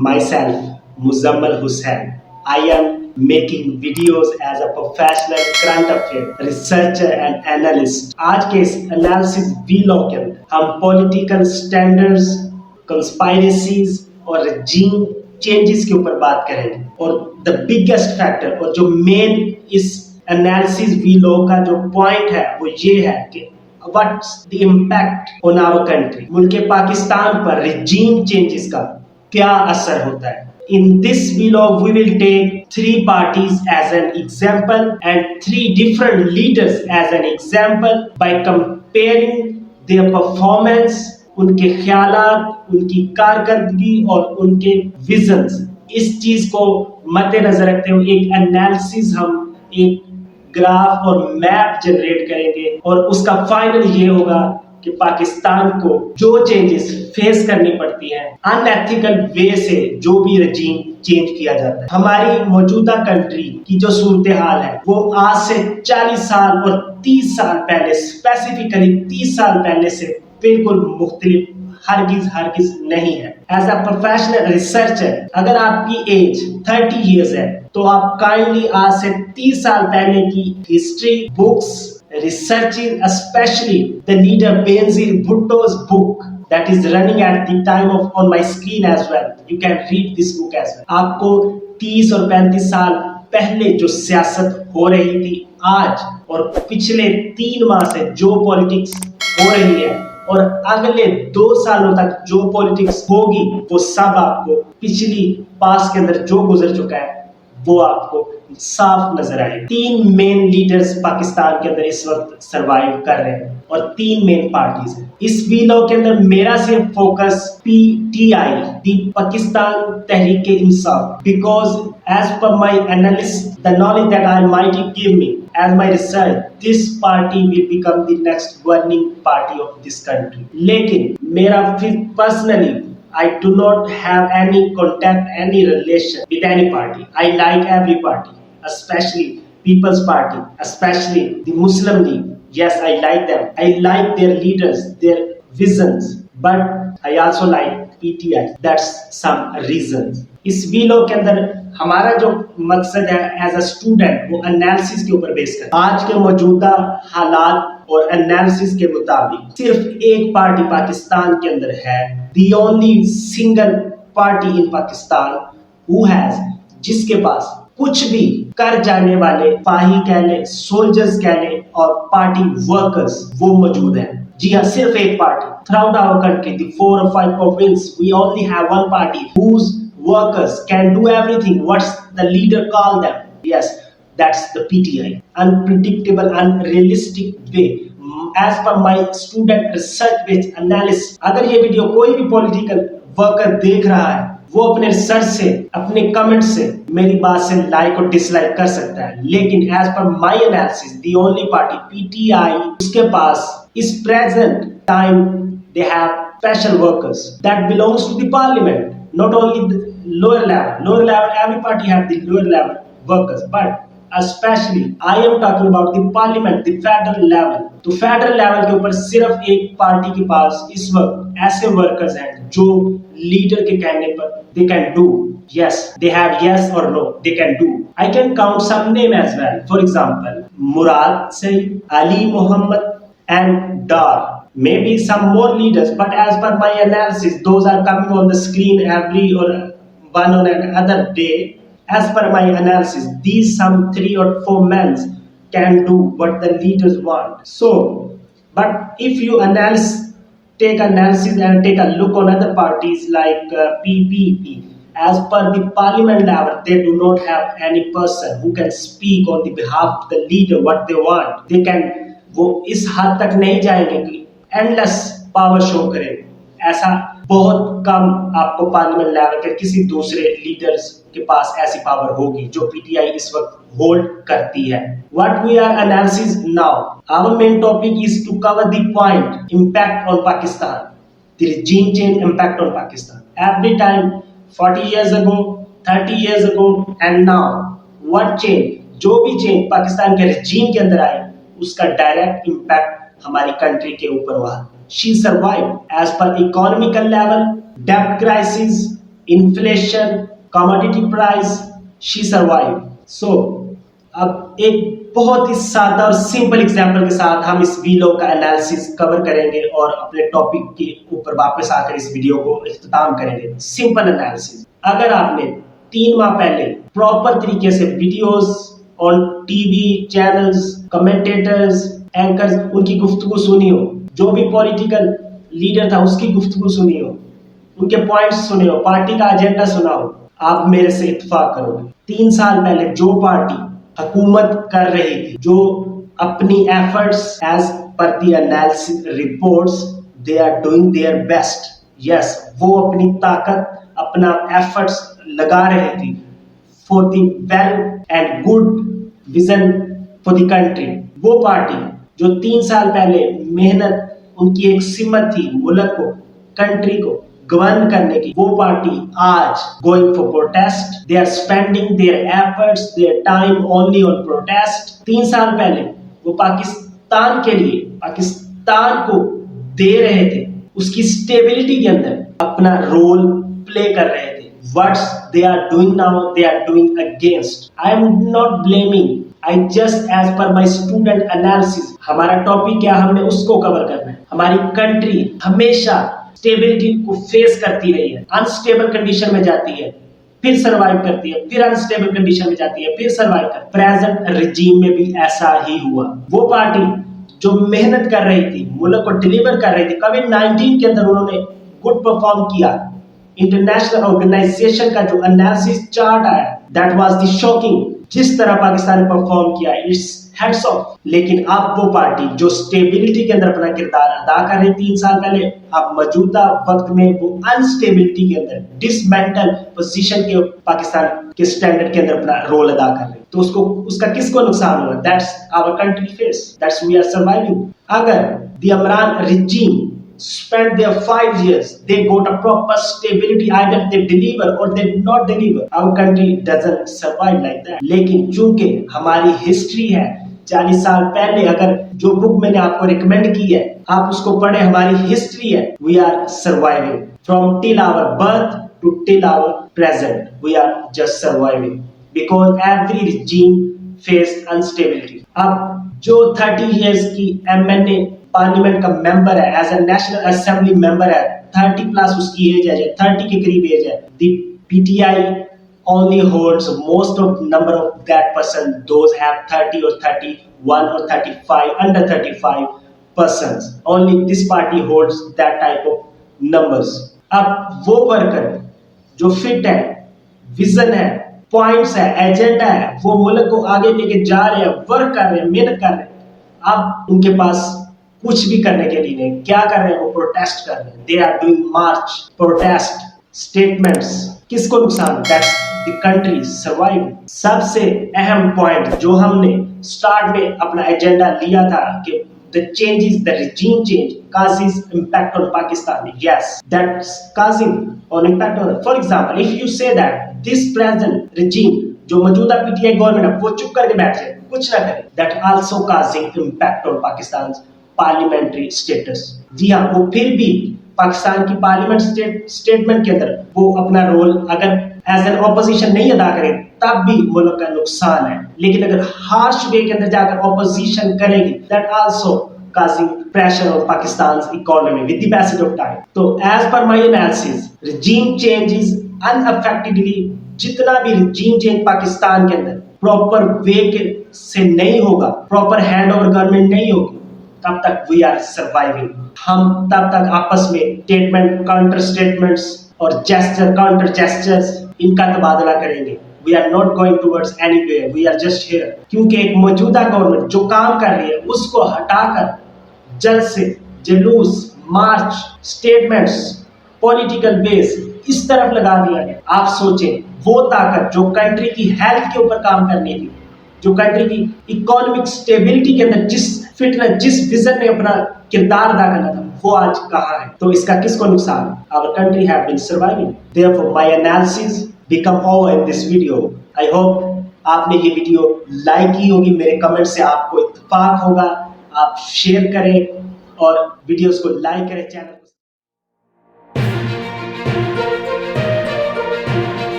myself, Muzammal Hussain. I am making videos as a professional current affair researcher and analyst. आज के इस analysis vlog के अंदर हम पॉलिटिकल स्टैंडर्ड्स, कंस्पायरेसीज और regime चेंजेस के ऊपर बात करेंगे। और द बिगेस्ट फैक्टर और जो मेन इस एनालिसिस वीलॉग का जो पॉइंट है वो ये है कि What's the impact on our country? मुल्क पाकिस्तान पर regime changes का क्या असर होता है? In this vlog, we will take three parties as an example and three different leaders as an example by comparing their performance, उनके ख्यालात, उनकी कारकर्दगी और उनके विजन्स। इस चीज को मद्देनजर रखते हुए एक एनालिसिस हम एक ग्राफ और मैप जनरेट करेंगे और उसका फाइनल ये होगा कि पाकिस्तान को जो चेंजेस फेस करनी पड़ती हैं अनएथिकल वे से जो भी रजीम चेंज किया जाता है, हमारी मौजूदा कंट्री की जो सूरत हाल है वो आज से 40 साल और 30 साल पहले, स्पेसिफिकली 30 साल पहले से बिल्कुल मुख्तलिफ हरगिज नहीं है। एज अ प्रोफेशनल रिसर्चर अगर आपकी एज 30 इयर्स है तो आप काइंडली आज से 30 साल पहले की history books researching, especially the leader Benazir Bhutto's book that is running at the time of on my screen as well. You can read this book as well. आपको 30 और 35 साल पहले जो सियासत हो रही थी आज और पिछले 3 माह से जो पॉलिटिक्स हो रही है और अगले 2 सालों तक जो पॉलिटिक्स होगी वो सब आपको पिछली पास के अंदर जो गुजर चुका है वो आपको साफ नजर आएगा। 3 मेन लीडर्स पाकिस्तान के अंदर इस वक्त सरवाइव कर रहे हैं और 3 मेन पार्टीज हैं। इस वीलॉग के अंदर मेरा सिर्फ focus PTI, the Pakistan Tehreek Insaf, because as per my analysis the knowledge that Almighty give me as my research, this party will become the next governing party of this country. लेकिन मेरा personally I do not have any contact, any relation with any party. I like every party, especially People's Party, especially the Muslim League. Yes, I like them. I like their leaders, their visions. But I also like PTI. That's some reasons. इस vlog के अंदर हमारा जो मकसद है as a student वो analysis के ऊपर बेस कर आज के मौजूदा हालात और एनालिसिस के मुताबिक सिर्फ एक पार्टी पाकिस्तान के अंदर है, the only single party in Pakistan who has, जिसके पास कुछ भी कर जाने वाले फाही कह ले, सोल्जर्स कह ले और पार्टी वर्कर्स वो मौजूद हैं। जी हाँ, सिर्फ एक party throughout our country, the 4 or 5 provinces, we only have one party whose workers can do everything. What's the leader call them? Yes, that's the PTI. Unpredictable, unrealistic way. As per my student research based analysis, अगर ये video कोई भी political worker देख रहा है वो अपने research से, अपने कमेंट से मेरी बात से लाइक और डिसलाइक कर सकता है, लेकिन as per my analysis the only party PTI, उसके पास इस present time they have special workers that belongs to the parliament, not only the lower level, every party have the lower level workers, but especially I am talking about the parliament, the federal level. तो federal level के ऊपर सिर्फ एक party के पास इस वक्त ऐसे workers हैं जो लीडर के कहने पर they can do, yes, they have yes or no, they can do. I can count some name as well. For example, Murad Saeed, Ali Muhammad and Dar. Maybe some more leaders, but as per my analysis, those are coming on the screen every or one or another day. As per my analysis, these some 3 or 4 men can do what the leaders want. So, but if you take analysis and take a look on other parties like PPP, as per the parliament level, they do not have any person who can speak on the behalf of the leader what they want. They can, वो इस हद तक नहीं जाएंगे कि endless power show करें। ऐसा बहुत कम आपको पार्लियामेंट लेवल के किसी दूसरे लीडर्स के पास ऐसी पावर होगी जो पीटीआई इस वक्त होल्ड करती है। What we are analysis now, our main topic is to cover the point impact on Pakistan, the regime change impact on Pakistan. Every time 40 years ago, 30 years ago and now, what change, जो भी change Pakistan के regime के अंदर आए उसका direct impact हमारी country के ऊपर हुआ। She survived as per economical level, debt crisis, inflation, commodity price, she survived. So अब एक बहुत ही सादा और सिंपल एग्जांपल के साथ हम इस वीलॉग का एनालिसिस कवर करेंगे और अपने टॉपिक के ऊपर वापस आकर इस वीडियो को इख्तिताम करेंगे। सिंपल एनालिसिस, अगर आपने 3 माह पहले प्रॉपर तरीके से videos on TV channels, commentators, anchors, उनकी गुफ्तगू सुनी हो, जो भी पॉलिटिकल लीडर था उसकी गुफ्तगू सुनी हो, उनके पॉइंट्स सुने हो, पार्टी का एजेंडा सुना हो, आप मेरे से इत्तेफाक करोगे 3 साल पहले जो पार्टी हुकूमत कर रही थी, जो अपनी efforts as per the analysis reports they are doing their best, yes, वो अपनी ताकत, अपना एफर्ट्स लगा रहे थे for the well and good vision for the country. वो पार्टी जो 3 साल पहले मेहनत, उनकी एक सिमत थी मुल्क को, कंट्री को गवर्न करने की, वो पार्टी आज going for protest, they are spending their efforts, their time only on protest. 3 साल पहले वो पाकिस्तान के लिए, पाकिस्तान को दे रहे थे, उसकी स्टेबिलिटी के अंदर अपना रोल प्ले कर रहे थे। What they are doing now, they are doing against. I am not blaming. I just as per my student analysis, हमारा टॉपिक क्या, हमने उसको कवर करना है। हमारी कंट्री हमेशा स्टेबिलिटी को फेस करती रही है, अनस्टेबल कंडीशन में जाती है, फिर सरवाइव करती है, फिर अनस्टेबल कंडीशन में जाती है, फिर सरवाइव करती है। प्रेजेंट रिजीम में भी ऐसा ही हुआ। वो पार्टी जो मेहनत कर रही थी, मुल्क को डिलीवर कर रही थी, कोविड-19 के अंदर उन्होंने गुड परफॉर्म किया। इंटरनेशनल ऑर्गेनाइजेशन का जो एनालिसिस चार्ट आया, दैट वाज द शॉकिंग, जिस तरह पाकिस्तान ने परफॉर्म किया, इट्स हेड्स ऑफ। लेकिन अब वो पार्टी जो स्टेबिलिटी के अंदर अपना किरदार अदा कर रही 3 साल पहले, अब मौजूदा वक्त में वो अनस्टेबिलिटी के अंदर, डिसमेंटल पोजीशन के पाकिस्तान के स्टैंडर्ड के अंदर अपना रोल अदा कर रहे हैं। तो उसका किसको नुकसान हुआ? That's our country face, that's we are surviving. अगर the Imran regime spent their 5 years, they got a proper stability, either they deliver or they not deliver, our country doesn't survive like that. लेकिन चूंकि हमारी history है 40 साल पहले, अगर जो book मैंने आपको रिकमेंड की है आप उसको पढ़े, हमारी हिस्ट्री है, we are surviving from till our birth to till our present, we are just surviving because every regime faced instability. अब जो 30 years की MNA पार्लियामेंट का मेंबर है, as a national assembly member है, 30 प्लस उसकी as है, 30 के करीब एज है, the PTI only holds most of number of that person, those have 30 और 31 और 35, under 35 persons, only this party holds that type of numbers. अब वो वर्कर जो फिट है, विजन है, पॉइंट्स है, एजेंडा है, वो मुल्क को आगे लेके जा रहे हैं, वर्क कर रहे हैं, मेहनत कर रहे हैं, अब उनके पास कुछ भी करने के लिए नहीं। क्या कर रहे हैं? वो प्रोटेस्ट कर रहे हैं। They are doing march, protest, statements. किसको नुकसान? That's the country survive. सबसे अहम पॉइंट जो हमने स्टार्ट में अपना एजेंडा लिया था कि the changes, the regime change causes impact on Pakistan. Yes, that's causing an impact on it. For example, if you say that this present regime, जो मौजूदा पीटीआई गवर्नमेंट है, वो चुप करके बैठ जाए, कुछ ना करे, that also causing impact on Pakistan's parliamentary status. जी हाँ, वो फिर भी पाकिस्तान की पार्लियामेंट स्टेटमेंट के अंदर वो अपना रोल अगर एज एन ऑपोजिशन नहीं अदा करे तब भी मुल्क का नुकसान है। लेकिन अगर हार्श वे के अंदर जाकर ऑपोजिशन करेगी, that also causing pressure on Pakistan's economy with the passage of time. तो as per my analysis, regime change is unaffectedly, जितना भी regime change पाकिस्तान के अंदर प्रॉपर वे से नहीं होगा, प्रॉपर हैंड ओवर गवर्नमेंट नहीं होगी, तब तक वी आर सर्वाइविंग। हम तब तक आपस में स्टेटमेंट, काउंटर स्टेटमेंट्स और जेस्चर, काउंटर जेस्चर्स, इनका तबादला करेंगे। We are not going towards anywhere, we are just here. क्योंकि एक मौजूदा गवर्नमेंट जो काम कर रही है उसको हटाकर जल्द से जुलूस, मार्च, स्टेटमेंट्स, पॉलिटिकल बेस इस तरफ लगा दिया गया। आप सोचें, वो ताकत जो कंट्री की हेल्थ के ऊपर काम करनी थी, जो कंट्री की इकोनॉमिक स्टेबिलिटी के अंदर जिस फिटनेस, जिस विजन में अपना किरदार अदा करना था, वो आज कहाँ है? तो इसका किसको नुकसान? Our country have been surviving. Therefore my analysis become over in this video. I hope आपने ये वीडियो लाइक की होगी, मेरे कमेंट से आपको इत्तेफाक होगा। आप शेयर करें और वीडियोस को लाइक करें, चैनल